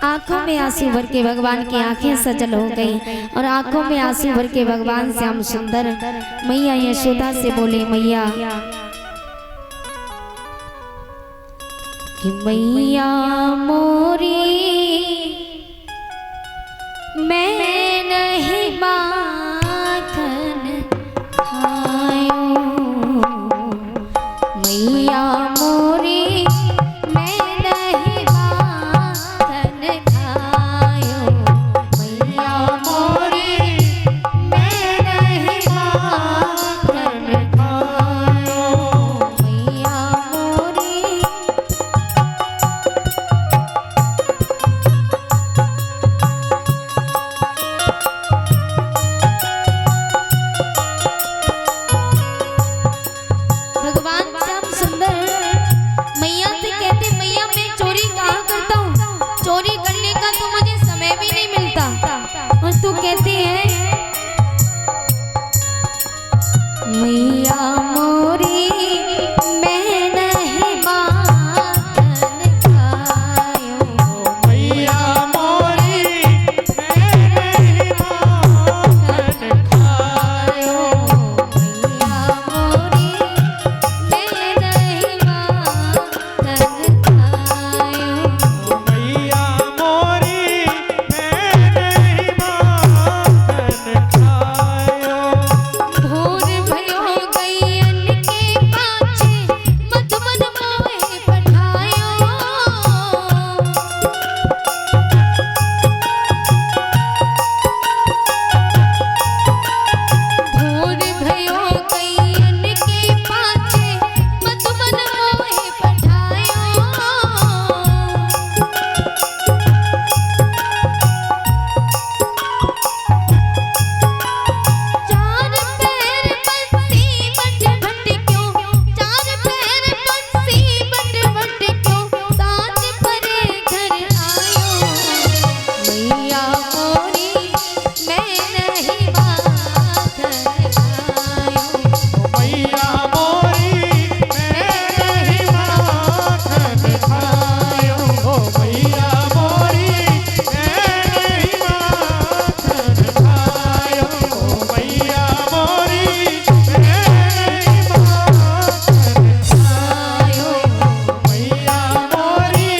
आंखों में आंसू भर के भगवान की आंखें सजल हो गई और आंखों में आंसू भर के भगवान श्याम सुंदर मैया यशोदा से बोले, मैया कि मैया मोरी मैं नहीं माखन खायो, मैया मोरी मैं नहीं माखन खायो, मैया मोरी मैं नहीं माखन खायो, मैया मोरी। मैया मोरी मैं नहीं माखन खायो, मैया मोरी मैं नहीं माखन खायो, मैया मोरी मैं नहीं माखन खायो, मैया मोरी मैं नहीं माखन खायो। भोर भयो गैयन के पाछे मधुबन मोहे पठायो, भोर भयो गैयन के पाछे मधुबन मोहे पठायो, चार पैर बंसी बट बट क्यों, चार पैर बंसी बट बट क्यों, साँझ परे घर आयो, मैया मोरी मैं नहीं माखन खायो, मैया मोरी मैं नहीं माखन खायो, मैया मोरी मैं नहीं माखन खायो, मैया मोरी मैं नहीं माखन खायो, मैया मोरी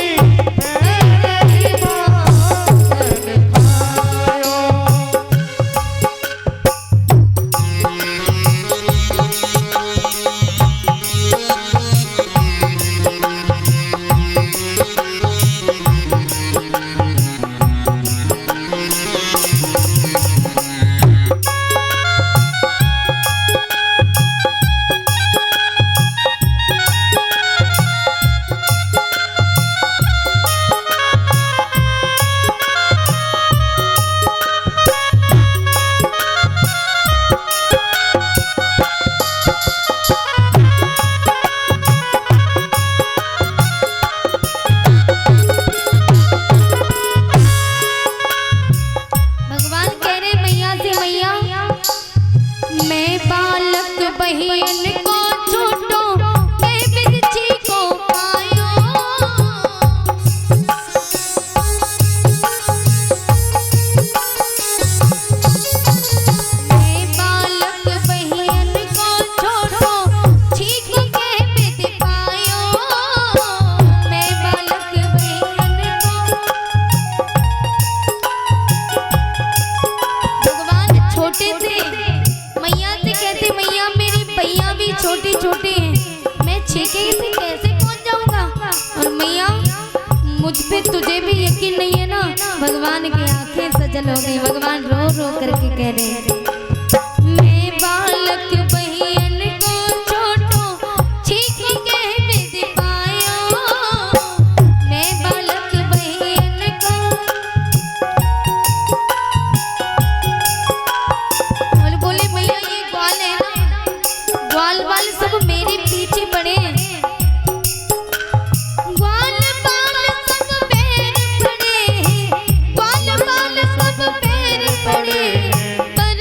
मैं नहीं माखन खायो। भगवान कह रहे मैया से, मैया मैं बालक बहिन को छूटो, मैं बिरछी को पायो, मैं बालक बहिन को छोटो, छीक के बिद पायो, मैं बालक बहिन को। भगवान छोटे थे, मैया से कहते मैया मेरी भैया भी छोटे छोटे हैं, मैं छीके से कैसे पहुंच जाऊंगा, और मैया मुझ पे तुझे भी यकीन नहीं है ना। भगवान की आंखें सजल हो गई, भगवान रो रो करके कह रहे मैं बालक बहिन को छोटो, छीक के बिद पायो, मैं बालक बहिन को। बोले भैया ये ग्वाल है ना, ग्वाल वाल सब मेरे पीछे पड़े हैं, ग्वाल बाल सब पैर पड़े हैं, ग्वाल बाल सब पैर पड़े, पर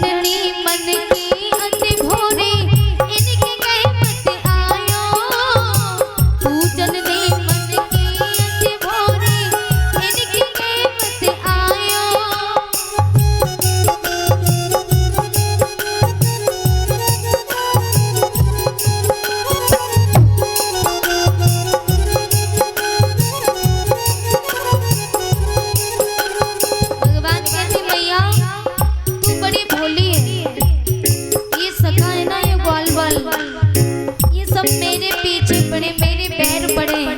जननी मन की अति भोरी इनके कहे मत आयो। तू जननी मन की अति भोरी इनके कहे मत आयो। भगवान कहते मैया तू बड़ी भोली है। ये सखा है ना ये ग्वालवाल, ये सब मेरे पीछे पड़े, मेरे पैर पड़े हैं,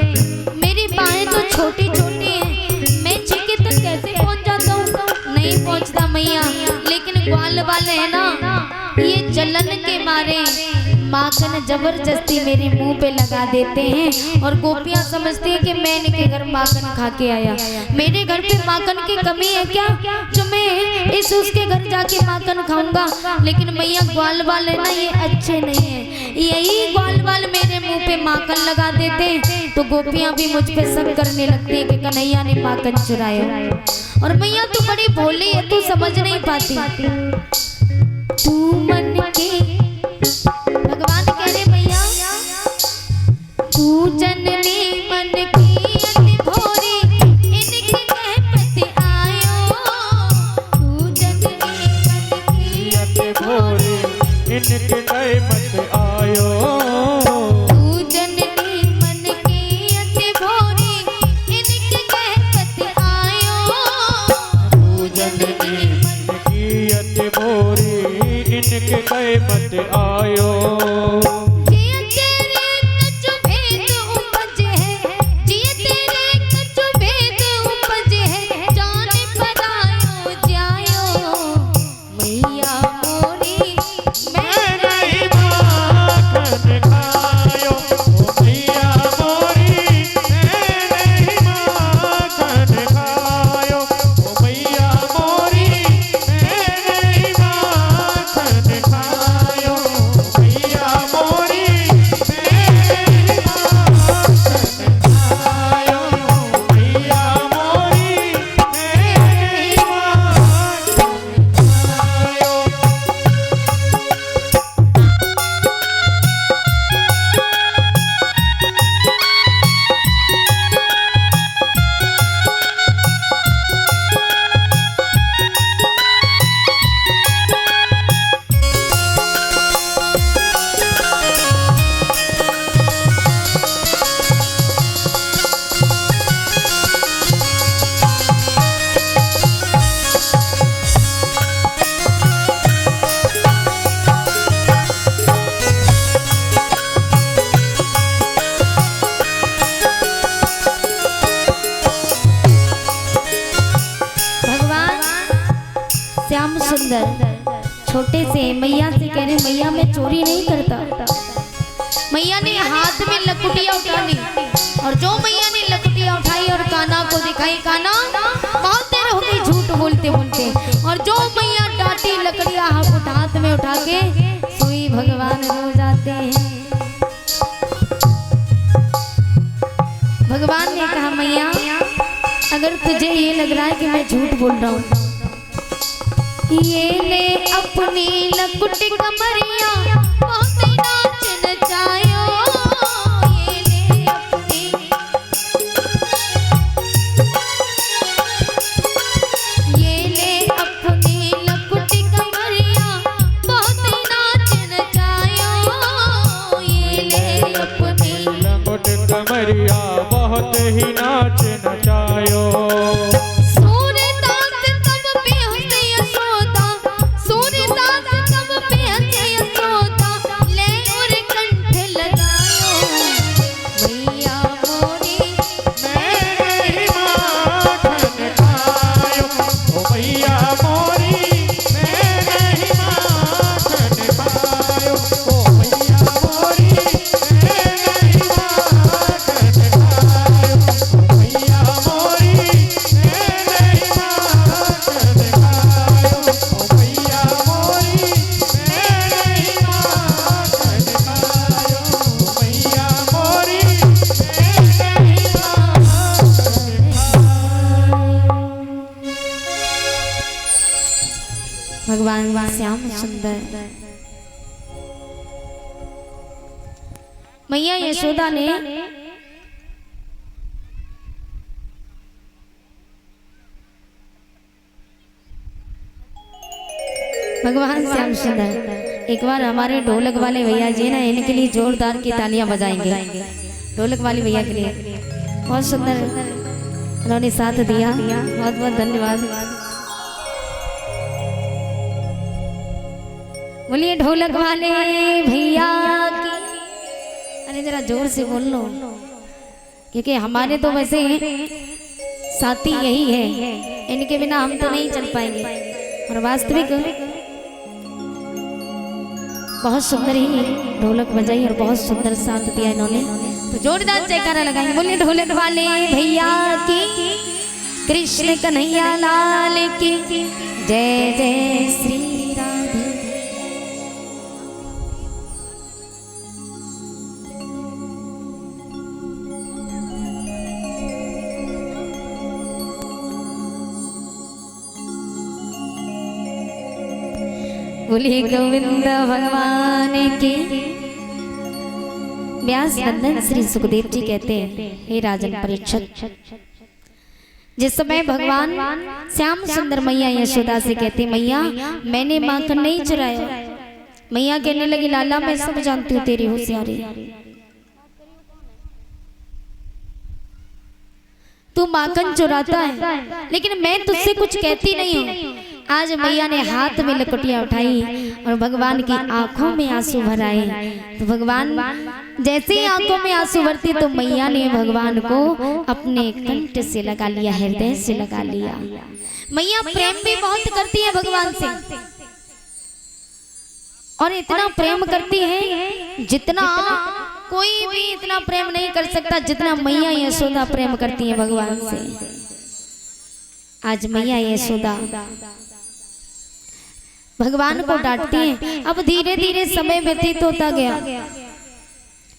मेरी बाहें तो छोटी छोटी हैं। मैं छीके तक कैसे पहुंच जाता हूँ? नहीं पहुंचता मैया। लेकिन ग्वालवाल है ना ये जलन के मारे माखन जबरदस्ती मेरे मुंह पे लगा देते हैं और गोपियां समझती हैं कि मैं इनके घर माखन खा के आया। मेरे घर पे माखन की कमी है क्या जो मैं इस उसके घर जाके माखन खाऊंगा? लेकिन मैया ग्वालवाल है ना ये अच्छे नहीं है। यही ग्वालवाल मेरे मुंह पे माखन लगा देते हैं तो गोपियां भी मुझ पे शक करने लगती है कि कन्हैया ने माखन चुराया। और मैया तू बड़ी भोली है, तू समझ नहीं पाती। तू मन के भगवान कह रहे भैया तू जननी मन की अति भोरी इनके कहे मत आयो। तू जननी मन की अति भोरी इनके कहे मत आयो। तू जननी मन की अति भोरी इनके कहे मत आयो। तू जननी मन की अति भोरी इनके कहे मत आयो। जिए तेरे कछु भेद उपज है, जिए तेरे कछु भेद उपज है, जाने परायो जायो। मैया मोरी मैं नहीं माखन खायो। ओ मैया मोरी मैं नहीं माखन खायो। ओ मैया मोरी मैं नहीं माखन खायो। मैया मोरी मैं नहीं माखन खायो। मैया मोरी मैं नहीं माखन खायो। भगवान श्याम सुंदर छोटे से मैया से कह रहे मैया मैं चोरी नहीं करता। मैया ने हाथ में लकुटिया उठा ली और जो मैया ने लकुटिया उठाई और कान्हा को दिखाई, कान्हा बहुत देर हो गई झूठ बोलते बोलते। और जो मैया डांटी लकड़िया हाथ में उठा के सोई भगवान रो जाते हैं। भगवान ने कहा मैया अगर तुझे ये लग रहा है कि मैं झूठ बोल रहा हूँ, ये ले अपनी लकुट कमरिया बहुत नाच नचायो। ये ले अपनी लकुट कमरिया बहुत नाच नचायो। ये ले अपनी लंगोट कमरिया बहुत ही नाच नचायो। सूरदास तब पे हंसे यशोदा, सूरदास तब पे हंसे यशोदा, ले और कंठ लगायो। मैया मोरी मैं नहीं माखन खायो। ओ मैया मोरी मैं नहीं माखन खायो। ओ मैया मोरी मैं नहीं माखन खायो। भगवान श्याम सुंदर। मैया यशोदा ने भगवान श्याम सुंदर, एक बार हमारे ढोलक वाले भैया जी ना इनके लिए जोरदार की तालियां बजाएंगे। ढोलक वाले भैया के लिए बहुत सुंदर उन्होंने साथ दिया, बहुत बहुत धन्यवाद। बोलिए ढोलक वाले भैया की। अरे जरा जोर से बोल लो, क्योंकि हमारे तो वैसे साथी यही है, इनके बिना हम तो नहीं चल पाएंगे। और वास्तविक बहुत सुंदर ही ढोलक बजाई और बहुत सुंदर साथ दिया इन्होंने, तो जोरदार जयकारा लगाएंगे। बोलिए ढोलक वाले भैया की, कृष्ण कन्हैया लाल की, जय जय श्री राधे। बोलिए गोविंद भगवान की। व्यास नंदन श्री सुखदेव जी कहते हैं, हे राजन परीक्षित, जिस समय भगवान श्याम सुंदर मैया यशोदा से कहते, मैया मैंने माखन नहीं चुराया। मैया कहने लगी, लाला मैं सब जानती हूँ तेरी होशियारी, तू माखन चुराता है, लेकिन मैं तुझसे कुछ कहती नहीं हूँ। आज मैया ने हाथ में लकटियां उठाई और भगवान की आंखों में आंसू भराए। तो भगवान जैसे ही आंखों में आंसू भरते तो मैया ने भगवान को अपने कंठ से लगा लिया, हृदय से लगा लिया। मैया प्रेम भी बहुत करती है भगवान से, और इतना प्रेम करती है जितना कोई भी इतना प्रेम नहीं कर सकता जितना मैया यशोदा प्रेम करती है भगवान से। आज मैया यशोदा भगवान को डांटती हैं। अब धीरे धीरे समय व्यतीत होता गया।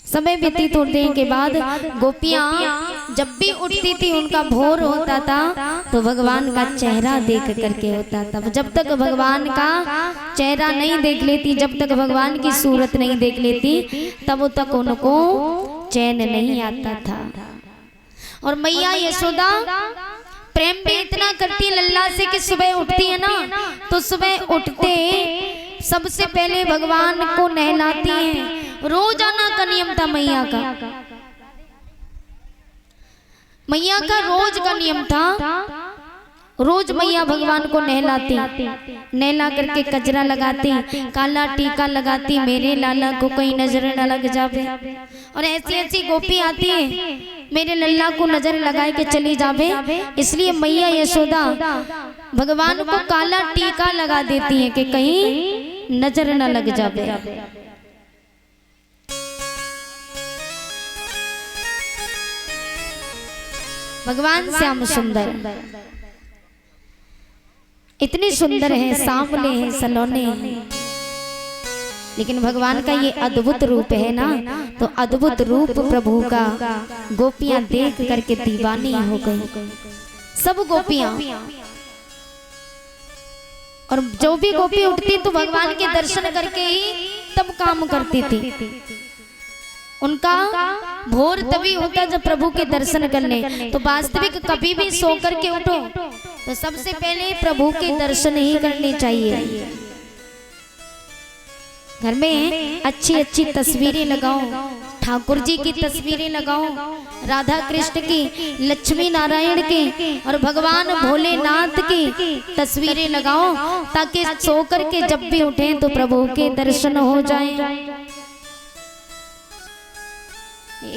समय व्यतीत होने के बाद गोपियां जब भी उठती थी उनका भोर होता था तो भगवान का चेहरा देख करके होता था। जब तक भगवान का चेहरा नहीं देख लेती, जब तक भगवान की सूरत नहीं देख लेती, तब तक उनको चैन नहीं आता था। और मैया यशोदा प्रेम भी इतना करती है लल्ला से कि सुबह उठती है ना, तो सुबह उठते सबसे पहले भगवान को नहलाती हैं। रोजाना का नियम था मैया का। मैया का रोज का नियम था, रोज मैया भगवान को नहलाती, नहला करके कजरा लगाती, काला टीका लगाती, मेरे लाला को कोई नजर न लग जावे। और ऐसी ऐसी गोपी आती है, मेरे लल्ला को नजर लगाए के चली जावे। इसलिए मैया यशोदा भगवान को काला टीका लगा देती है कि कहीं नजर न लग जावे। भगवान श्याम सुंदर इतने सुंदर हैं, सांवले हैं, सलोने हैं, लेकिन भगवान का ये अद्भुत रूप है ना, तो अद्भुत रूप प्रभु का गोपियां देख करके दीवानी हो गई। सब गोपियां, और जो भी गोपी उठती तो भगवान के दर्शन करके ही तब काम करती थी। उनका भोर तभी होता जब प्रभु के दर्शन करने। तो वास्तविक कभी भी सो करके उठो तो सबसे पहले प्रभु के दर्शन ही करने चाहिए। घर में अच्छी अच्छी तस्वीरें लगाओ, ठाकुर जी की तस्वीरें लगाओ, राधा कृष्ण की, लक्ष्मी नारायण की और भगवान भोलेनाथ की तस्वीरें लगाओ, ताकि सो करके जब भी उठे तो प्रभु के दर्शन हो जाएं।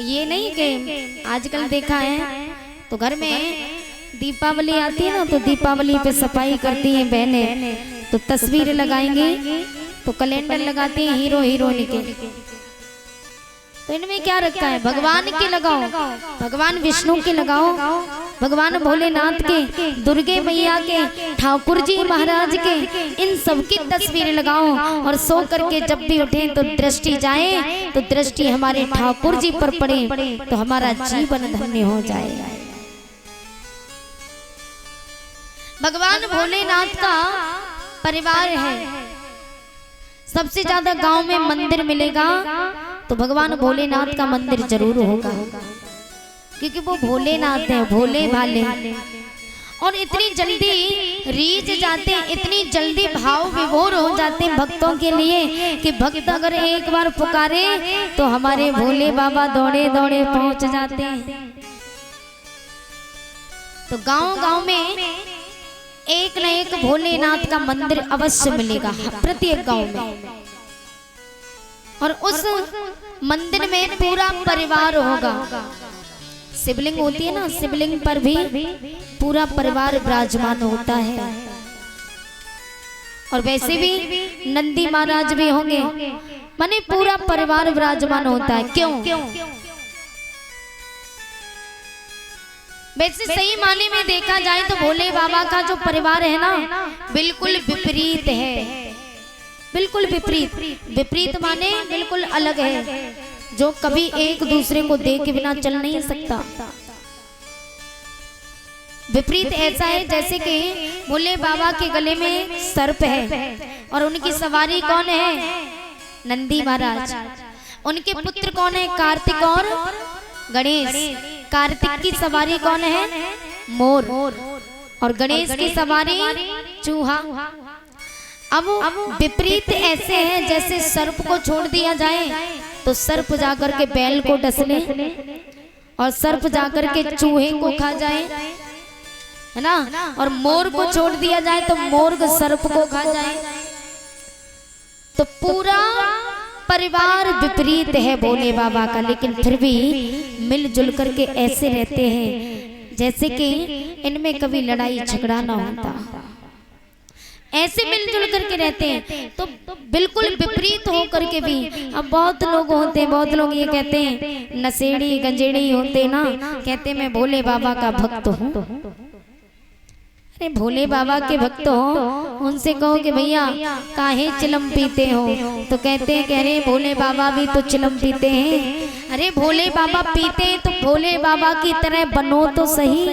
ये नहीं कि आजकल देखा है तो घर में दीपावली आती है ना, तो दीपावली पे सफाई करती हैं बहनें, तो तस्वीर लगाएंगे, तो कैलेंडर लगाते हैं हीरो हीरोइन के। तो इनमें क्या रखा है? भगवान के लगाओ, भगवान विष्णु के लगाओ, भगवान भोलेनाथ के, दुर्गे मैया के, ठाकुर जी महाराज के, इन सबकी तस्वीरें लगाओ। और सो करके जब भी उठे तो दृष्टि जाए, तो दृष्टि हमारे ठाकुर जी पर पड़े, तो हमारा जीवन धन्य हो जाएगा। भगवान भोलेनाथ का परिवार है। सबसे ज्यादा गांव में मंदिर मिलेगा तो भगवान भोलेनाथ का मंदिर जरूर होगा, क्योंकि वो भोलेनाथ है, भोले भाले। और इतनी जल्दी रीझ जाते हैं, इतनी जल्दी भाव विभोर हो जाते हैं भक्तों के लिए कि भक्त अगर एक बार पुकारे तो हमारे भोले बाबा दौड़े दौड़े पहुंच जाते हैं। तो गांव गांव में एक न एक भोलेनाथ का मंदिर अवश्य मिलेगा प्रत्येक गांव में। और उस मंदिर में पूरा परिवार होगा। शिवलिंग होती है ना, शिवलिंग पर भी पूरा परिवार विराजमान होता है। और वैसे भी नंदी महाराज भी होंगे, माने पूरा परिवार विराजमान होता है। क्यों? वैसे सही माने में देखा जाए तो भोले बाबा का जो परिवार है ना, बिल्कुल विपरीत है। बिल्कुल विपरीत। विपरीत माने बिल्कुल अलग है, जो कभी एक दूसरे को देख के बिना चल नहीं सकता। विपरीत ऐसा है जैसे कि भोले बाबा के गले में सर्प है और उनकी सवारी कौन है? नंदी महाराज। उनके पुत्र कौन है? कार्तिक और गणेश। कार्तिक की सवारी कौन है? मोर। और गणेश की सवारी चूहा। अब विपरीत ऐसे हैं जैसे सर्प को छोड़ दिया जाए तो सर्प जाकर के बैल को डस ले, और सर्प जाकर के चूहे को खा जाए, है ना। और मोर को छोड़ दिया जाए तो मोर सर्प को खा जाए। तो पूरा परिवार विपरीत है भोले बाबा का, लेकिन फिर भी मिलजुल करके ऐसे रहते हैं जैसे कि इनमें कभी लड़ाई झगड़ा ना होता। ऐसे मिलजुल करके रहते हैं। तो बिल्कुल विपरीत हो करके भी अब बहुत लोग होते हैं, बहुत लोग ये कहते हैं, नशेड़ी गंजेड़ी होते ना, कहते मैं भोले बाबा का भक्त हूँ। अरे भोले बाबा के भक्त हो, उनसे कहो कि भैया काहे चिलम पीते हो, तो कहते हैं कि अरे भोले बाबा भी तो चिलम पीते हैं। अरे भोले बाबा पीते हैं तो भोले बाबा की तरह बनो तो सही।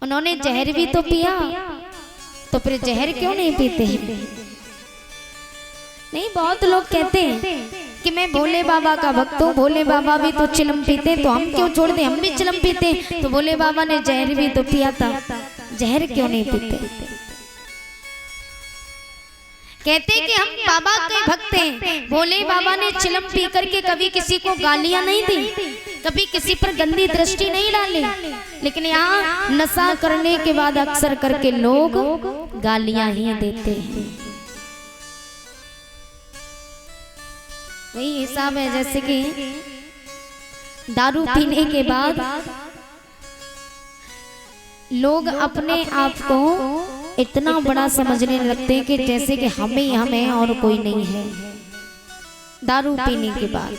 उन्होंने जहर भी तो पिया, तो फिर जहर क्यों नहीं पीते हैं? नहीं, बहुत लोग कहते हैं कि मैं भोले बाबा का भक्त हूँ, भोले बाबा भी तो चिलम पीते तो हम क्यों छोड़ दें, हम भी चिलम पीते। तो भोले बाबा ने जहर भी तो पिया था, जहर क्यों नहीं पीते? कहते कि हम बाबा के भक्त हैं। भोले बाबा ने चिलम पी करके कभी किसी को गालियां नहीं दी, कभी किसी पर गंदी दृष्टि नहीं डाली, लेकिन यहाँ नशा करने के बाद अक्सर करके लोग गालियां ही देते हैं। वही हिसाब है जैसे कि दारू पीने के बाद लोग अपने आप को इतना बड़ा समझने लगते हैं कि जैसे कि हम ही हम हैं और कोई नहीं है। दारू पीने के बाद